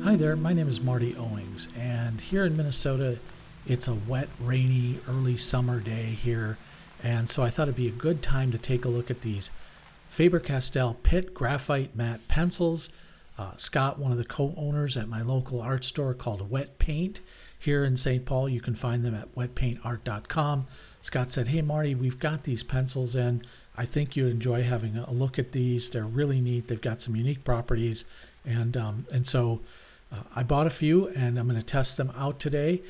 Hi there, my name is Marty Owings, and here in Minnesota, it's a wet, rainy, early summer day here, and so I thought it'd be a good time to take a look at these Faber-Castell Pitt graphite matte pencils. Scott, one of the co-owners at my local art store called Wet Paint here in St. Paul, you can find them at wetpaintart.com. Scott said, "Hey Marty, we've got these pencils in. I think you'd enjoy having a look at these. They're really neat. They've got some unique properties." So I bought a few, and I'm going to test them out today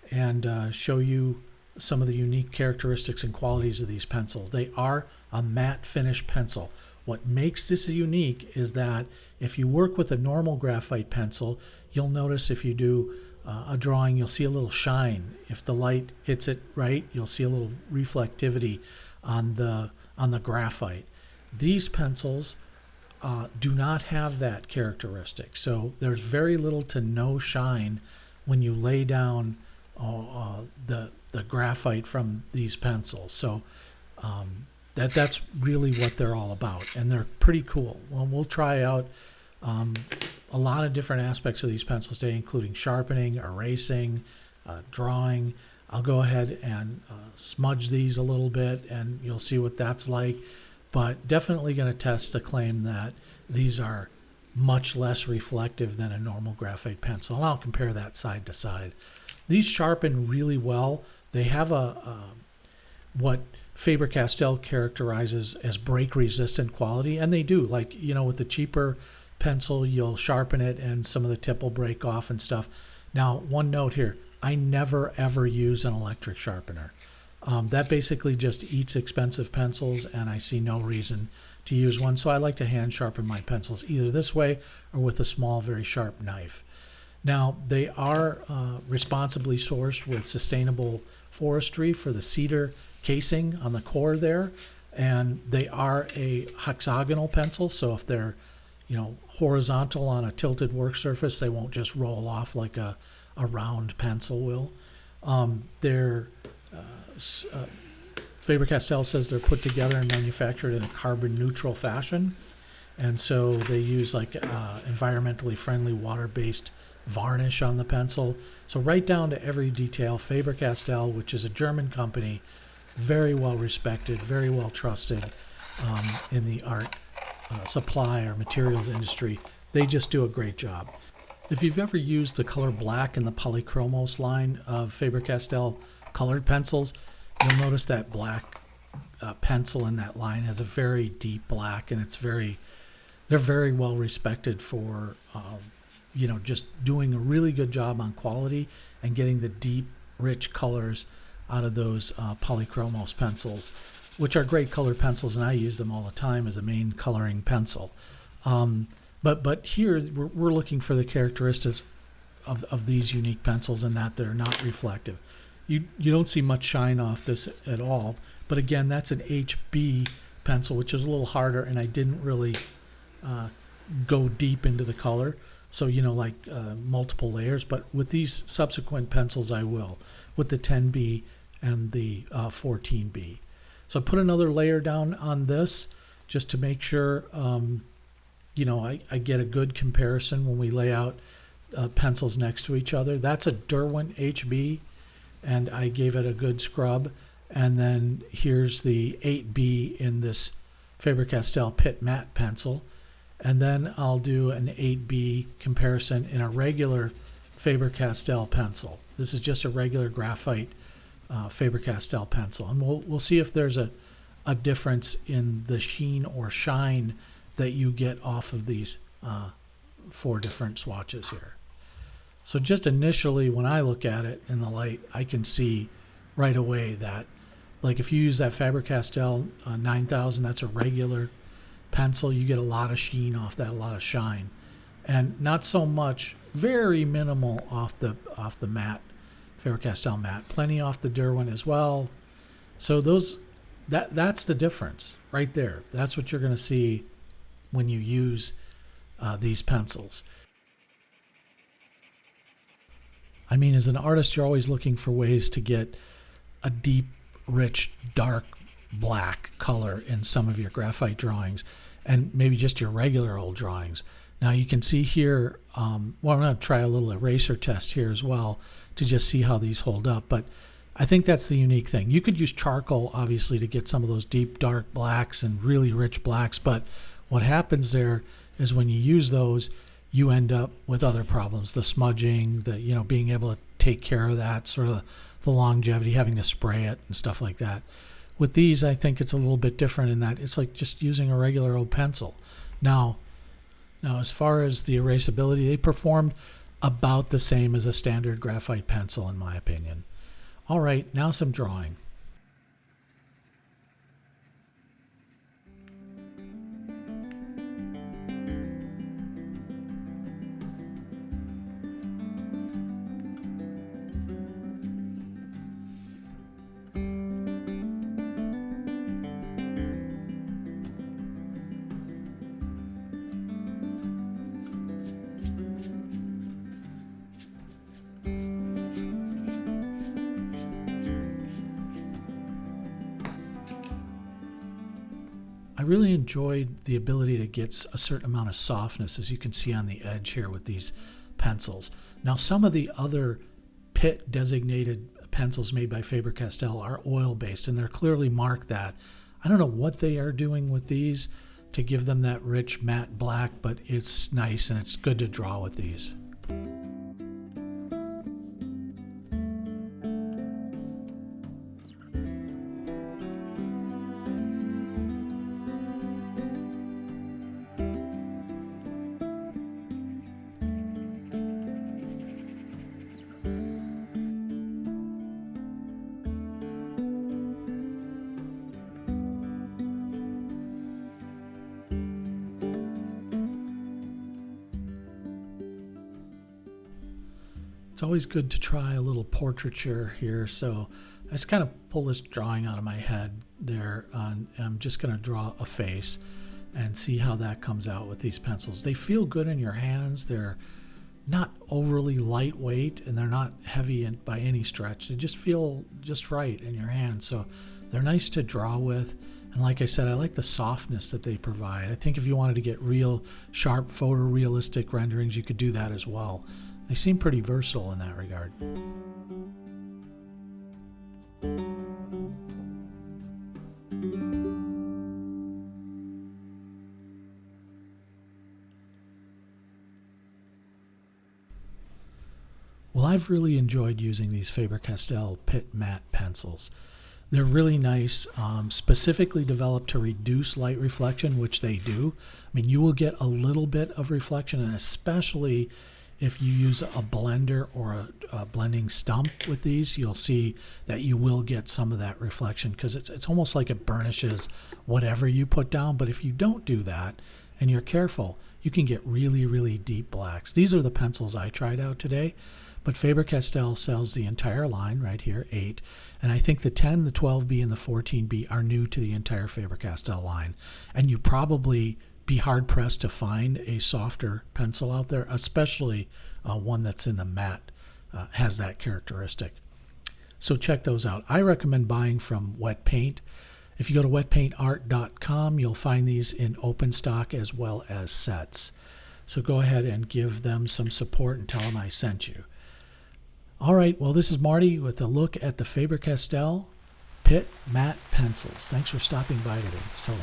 and show you some of the unique characteristics and qualities of these pencils. They are a matte finish pencil. What makes this unique is that if you work with a normal graphite pencil, you'll notice if you do a drawing, you'll see a little shine. If the light hits it right, you'll see a little reflectivity on the graphite. These pencils do not have that characteristic. So there's very little to no shine when you lay down the graphite from these pencils. So that's really what they're all about, and they're pretty cool. Well, we'll try out a lot of different aspects of these pencils today, including sharpening, erasing, drawing. I'll go ahead and smudge these a little bit, and you'll see what that's like. But definitely going to test the claim that these are much less reflective than a normal graphite pencil. And I'll compare that side to side. These sharpen really well. They have what Faber-Castell characterizes as break-resistant quality, and they do. Like, with the cheaper pencil, you'll sharpen it and some of the tip will break off and stuff. Now, one note here, I never ever use an electric sharpener. That basically just eats expensive pencils, and I see no reason to use one. So I like to hand sharpen my pencils either this way or with a small, very sharp knife. Now, they are responsibly sourced with sustainable forestry for the cedar casing on the core there, and they are a hexagonal pencil. So if they're, horizontal on a tilted work surface, they won't just roll off like a round pencil will. Faber-Castell says they're put together and manufactured in a carbon neutral fashion, and so they use environmentally friendly water-based varnish on the pencil. So right down to every detail, Faber-Castell, which is a German company, very well respected, very well trusted in the art supply or materials industry. They just do a great job. If you've ever used the color black in the polychromos line of Faber-Castell colored pencils, you'll notice that black pencil in that line has a very deep black, and they're very well respected for just doing a really good job on quality and getting the deep, rich colors out of those polychromos pencils, which are great colored pencils, and I use them all the time as a main coloring pencil. But here we're looking for the characteristics of these unique pencils, in that they're not reflective. You don't see much shine off this at all. But again, that's an HB pencil, which is a little harder, and I didn't really go deep into the color. So, multiple layers. But with these subsequent pencils, I will, with the 10B and the 14B. So I put another layer down on this just to make sure, I get a good comparison when we lay out pencils next to each other. That's a Derwent HB, and I gave it a good scrub. And then here's the 8B in this Faber-Castell Pitt matte pencil. And then I'll do an 8B comparison in a regular Faber-Castell pencil. This is just a regular graphite Faber-Castell pencil. And we'll see if there's a difference in the sheen or shine that you get off of these 4 different swatches here. So just initially, when I look at it in the light, I can see right away that, like, if you use that Faber-Castell 9000, that's a regular pencil, you get a lot of sheen off that, a lot of shine, and not so much, very minimal off the matte Faber-Castell matte. Plenty off the Derwent as well. So that's the difference right there. That's what you're going to see when you use these pencils. I mean, as an artist, you're always looking for ways to get a deep, rich, dark black color in some of your graphite drawings, and maybe just your regular old drawings. Now you can see here, well, I'm going to try a little eraser test here as well to just see how these hold up. But I think that's the unique thing. You could use charcoal, obviously, to get some of those deep, dark blacks and really rich blacks. But what happens there is when you use those, you end up with other problems. The smudging, the being able to take care of that, sort of the longevity, having to spray it and stuff like that. With these, I think it's a little bit different in that it's like just using a regular old pencil. Now, as far as the erasability, they performed about the same as a standard graphite pencil, in my opinion. All right, now some drawing. I really enjoyed the ability to get a certain amount of softness, as you can see on the edge here with these pencils. Now, some of the other Pitt designated pencils made by Faber-Castell are oil-based, and they're clearly marked that. I don't know what they are doing with these to give them that rich matte black, but it's nice and it's good to draw with these. It's always good to try a little portraiture here, so I just kind of pull this drawing out of my head there. I'm just going to draw a face and see how that comes out with these pencils. They feel good in your hands. They're not overly lightweight and they're not heavy by any stretch. They just feel just right in your hands, so they're nice to draw with. And like I said, I like the softness that they provide. I think if you wanted to get real sharp photorealistic renderings, you could do that as well. They seem pretty versatile in that regard. Well, I've really enjoyed using these Faber-Castell Pitt matte pencils. They're really nice, specifically developed to reduce light reflection, which they do. I mean, you will get a little bit of reflection, and especially if you use a blender or a blending stump with these, you'll see that you will get some of that reflection because it's almost like it burnishes whatever you put down. But if you don't do that and you're careful, you can get really, really deep blacks. These are the pencils I tried out today, but Faber-Castell sells the entire line right here, 8. And I think the 10, the 12B, and the 14B are new to the entire Faber-Castell line. And you probably be hard-pressed to find a softer pencil out there, especially one that's in the matte, has that characteristic. So check those out. I recommend buying from Wet Paint. If you go to wetpaintart.com, you'll find these in open stock as well as sets. So go ahead and give them some support and tell them I sent you. All right, well, this is Marty with a look at the Faber-Castell Pitt matte pencils. Thanks for stopping by today. So long.